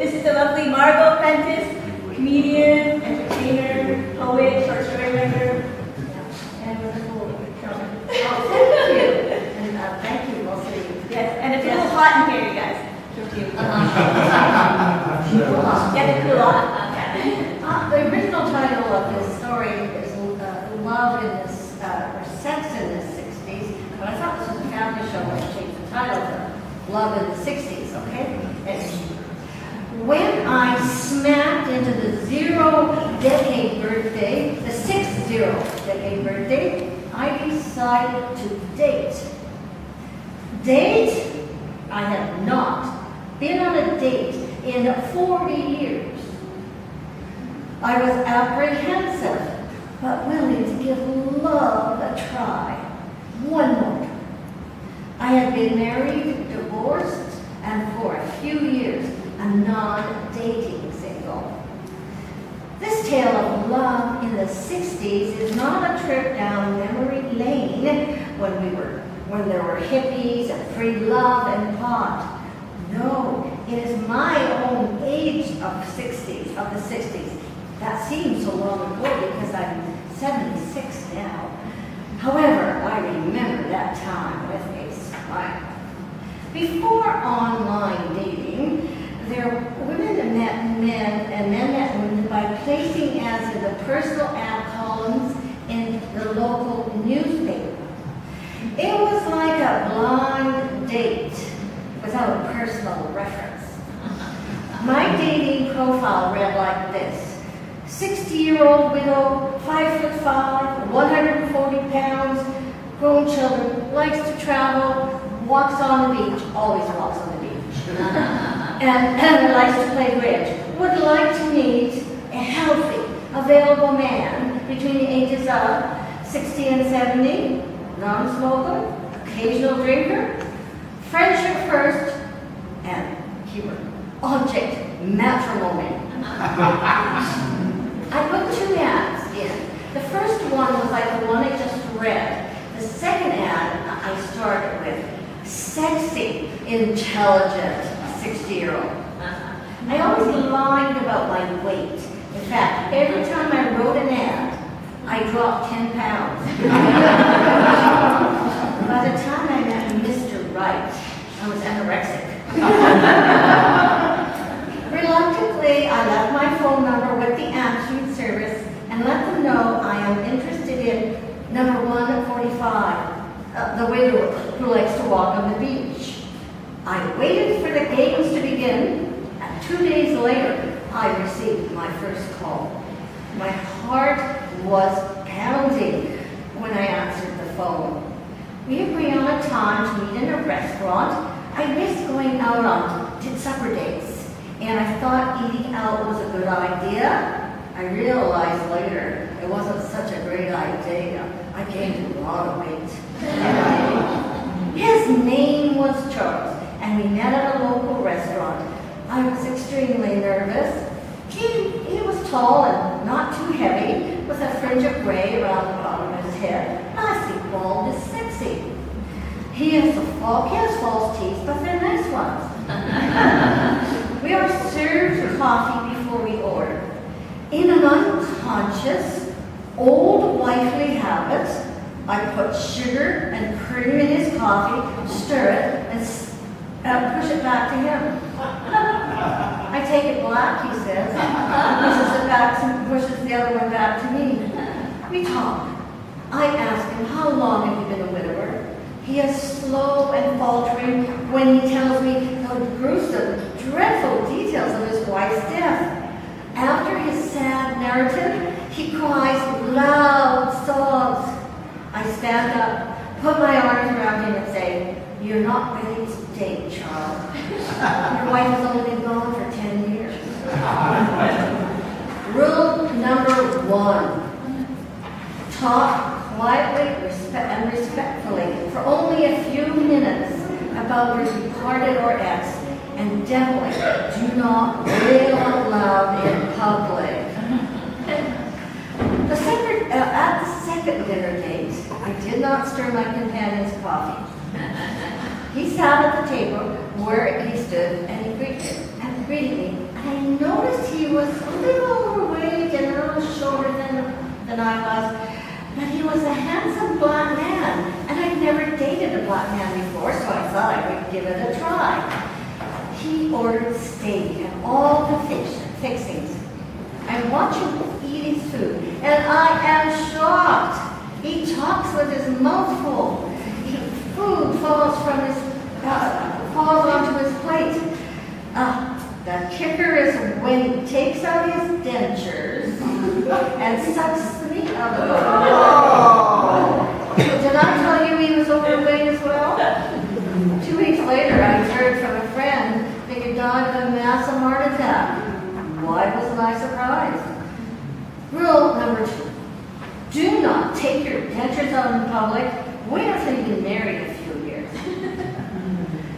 This is the lovely Margo Prentice, comedian, entertainer, poet, short story writer, and wonderful drummer. Oh, thank you. And thank you mostly. Yes, and it's a little hot in here, you guys. Get it cool off. The original title of this story is Love in the, or Sex in the 60s, but I thought this was a family show, I changed the title to Love in the 60s, okay? And when I smacked into the 0-decade birthday, the 60-decade birthday, I decided to date. Date? I have not been on a date in 40 years. I was apprehensive, but willing to give love a try. One more. I had been married, divorced, and for a few years, a non-dating single. This tale of love in the 60s is not a trip down memory lane when there were hippies and free love and pot. No, it is my own age of the 60s. That seems so long ago because I'm 76 now. However, I remember that time with a smile. Before online dating, women met men and men met women by placing ads in the personal ad columns in the local newspaper. It was like a blind date without a personal reference. My dating profile read like this: 60-year-old widow, 5'5", 140 pounds, grown children, likes to travel, walks on the beach, always walks on the beach, and likes to play bridge. Would like to meet a healthy, available man between the ages of 60 and 70, non-smoker, occasional drinker, friendship first, and keyword, object, matrimony. I put 2 ads in. The first one was like the one I just read. The second ad I started with, sexy, intelligent 60-year-old. I always lied about my weight. In fact, every time I wrote an ad, I dropped 10 pounds. By the time I met Mr. Right, I was anorexic. Reluctantly, I left my phone number with the answering service and let them know I am interested in number 145, the widow who likes to walk on the beach. I waited for the games to begin, and 2 days later, I received my first call. My heart was pounding when I answered the phone. We agreed on a time to meet in a restaurant. I missed going out on supper dates, and I thought eating out was a good idea. I realized later it wasn't such a great idea. I gained a lot of weight. His name was Charles, and we met at a local restaurant. I was extremely nervous. He was tall and not too heavy, with a fringe of gray around the bottom of his head. I think bald is sexy. He has false teeth, but they're nice ones. We are served coffee before we order. In an unconscious, old wifely habit, I put sugar and cream in his coffee, stir it, and push it back to him. I take it black, he says, and pushes the other one back to me. We talk. I ask him, how long have you been a widower? He is slow and faltering when he tells me the gruesome, dreadful details of his wife's death. After his sad narrative, he cries loud sobs. I stand up, put my arms around him and say, "You're not ready to date, Charles. Your wife has only been gone for 10 years. Rule number 1, talk quietly and respectfully for only a few minutes about your departed or ex, and definitely do not wail out loud in public. At the second dinner date, I did not stir my companion's coffee. He sat at the table where he stood and he greeted me. I than I was, but he was a handsome black man, and I'd never dated a black man before, so I thought I would give it a try. He ordered steak and all the fixings. I watch him eat his food, and I am shocked. He talks with his mouth full. Food falls onto his plate. The kicker is when he takes out his dentures and sucks the meat out of them. Did I tell you he was overweight as well? 2 weeks later, I heard from a friend that he died of a massive heart attack. Why wasn't I surprised? Rule number 2. Do not take your dentures out in public. Wait until you've been married a few years.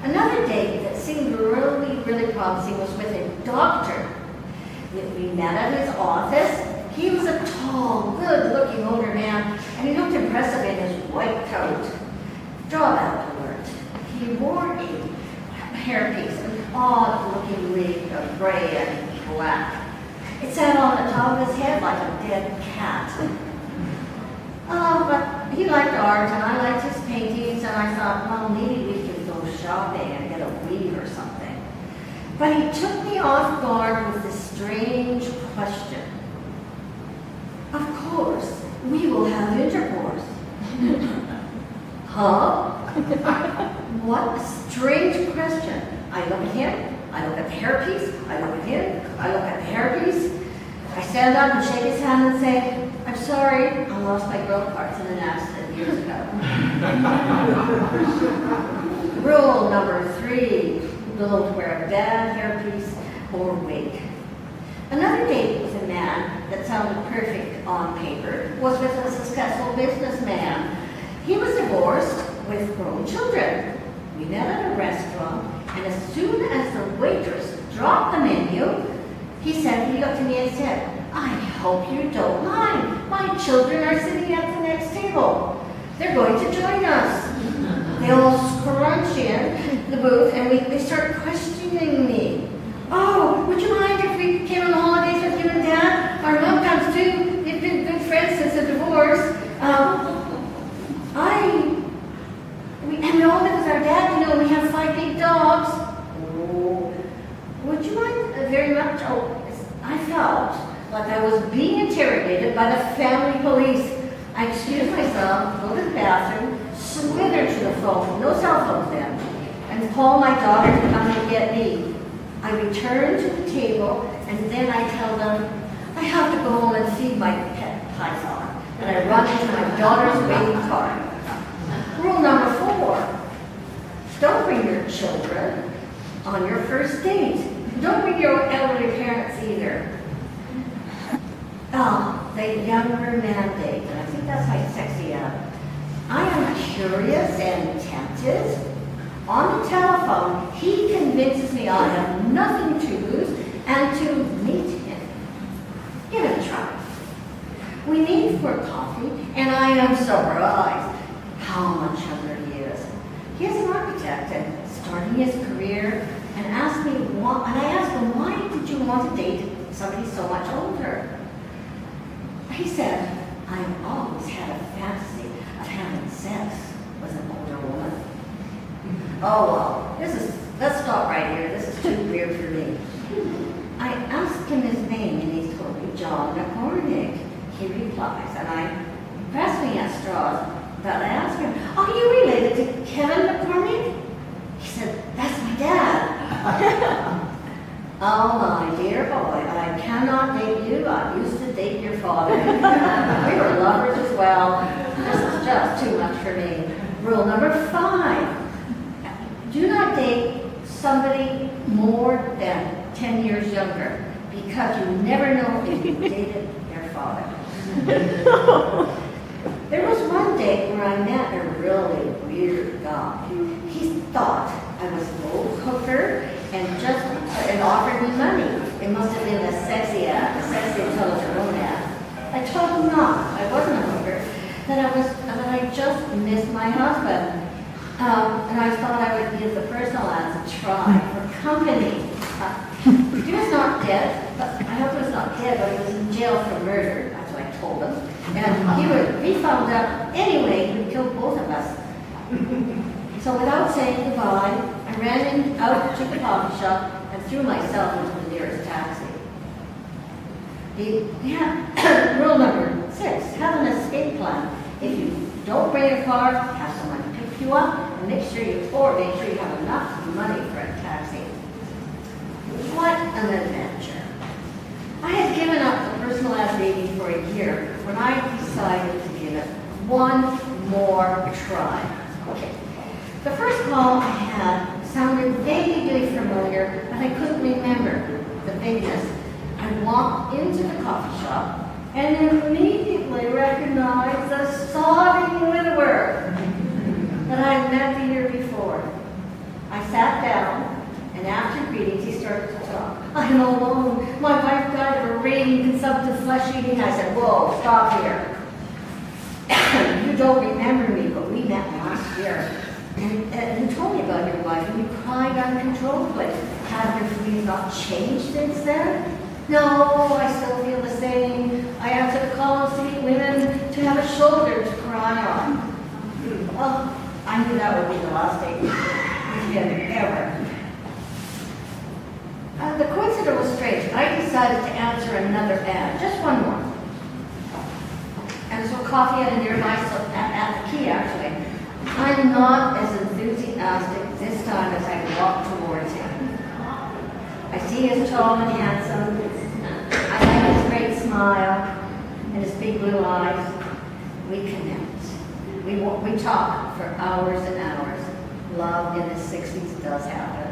Another date that seemed really promising was with a doctor. We met at his office. He was a tall, good-looking older man, and he looked impressive in his white coat. Drawback alert. He wore a hairpiece, an odd-looking wig of gray and black. It sat on the top of his head like a dead cat. But he liked art, and I liked his paintings, and I thought, well, maybe we could go shopping and get a weave or something. But he took me off guard with this strange question. Of course, we will have intercourse. Huh? What a strange question. I look at him, I look at the hairpiece, I look at him, I look at the hairpiece. I stand up and shake his hand and say, I'm sorry, I lost my girl parts in an accident years ago. Rule number 3, don't wear a bad hairpiece or wig. Another date with a man that sounded perfect on paper was with a successful businessman. He was divorced with grown children. We met at a restaurant, and as soon as the waitress dropped the menu, he looked to me and said, I hope you don't mind. My children are sitting at the next table. They're going to join us. They all scrunch in the booth, and they start questioning me. Oh, would you mind if we came on holidays with you and Dad? Our mom comes too. They've been good friends since the divorce. And we all live with our dad, you know, we have 5 big dogs. Oh, would you mind very much? Oh, I felt like I was being interrogated by the family police. I excused myself, go to the bathroom, slithered to the phone, no cell phones then, and called my daughter to come and get me. I returned to the table, and then I tell them, I have to go home and feed my pet python. And I run into my daughter's waiting car. Rule number 4, don't bring your children on your first date. Don't bring your elderly parents either. The younger man date, and I think that's my sexy ad. I am curious and tempted. On the telephone, he convinces me I have nothing to lose and to meet him. Give it a try. We meet for coffee, and I am surprised how much younger he is. He is an architect and starting his career, and asked me why, and I asked him, why did you want to date somebody so much older? He said, I've always had a fantasy of having sex with an older woman. Oh, well, let's stop right here. This is too weird for me. I asked him his name, and he told me John McCormick. He replies, and I pressed me at straws, but I asked him, are you related to Kevin McCormick? He said, that's my dad. Oh, my dear boy, I cannot date you. I used to date your father. We were lovers as well. This is just too much for me. Rule number 5. Do not date somebody more than 10 years younger, because you never know if you dated their father. There was one date where I met a really weird guy. He thought I was an old hooker and offered me money. It must have been a sexy intelligent romance. I told him not. I wasn't a hooker. That I just missed my husband. And I thought I would give the personal ads a try for company. He was not dead, but I hope he was not dead, but he was in jail for murder. That's what I told him. And he found out anyway, he would kill both of us. So without saying goodbye, I ran out to the coffee shop and threw myself into the nearest taxi. Rule number 6, have an escape plan. If you don't bring a car, have someone pick you up and make sure you have enough money for a taxi. What an adventure. I had given up the personalized dating for a year when I decided to give it one more try. Okay. The first call I had sounded vaguely familiar, but I couldn't remember the vagueness. I walked into the coffee shop and immediately recognized the sobbing widower that I'd met the year before. I sat down, and after greetings, he started to talk. I'm alone. My wife died of a raging consumptive flesh eating. I said, whoa, stop here. You don't remember me, but we met last year. And you told me about your wife, and you cried uncontrollably. Have your feelings not changed since then? No, I still feel the same. I answer the call of city women to have a shoulder to cry on. Oh, I knew that would be the last date with him ever. The coincidence was strange. I decided to answer another ad, just one more. And so coffee at a nearby, at the key actually. I'm not as enthusiastic this time as I walk towards him. I see his tall and handsome. I like his great smile and his big blue eyes. We connect. We talk for hours and hours. Love in the 60s does happen.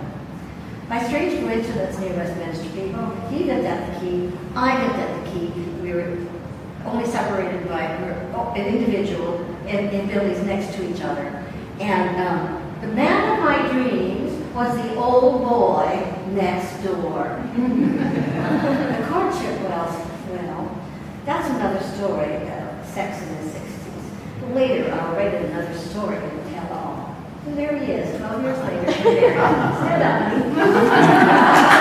By strange coincidence, New Westminster people, he lived at the key, I lived at the key. We were only separated by an individual in buildings next to each other. And the man of my dreams was the old boy next door. The courtship, well, that's another story about sex in the 60s. Later, I'll write another story and tell all. And there he is, 12 years later. Stand up.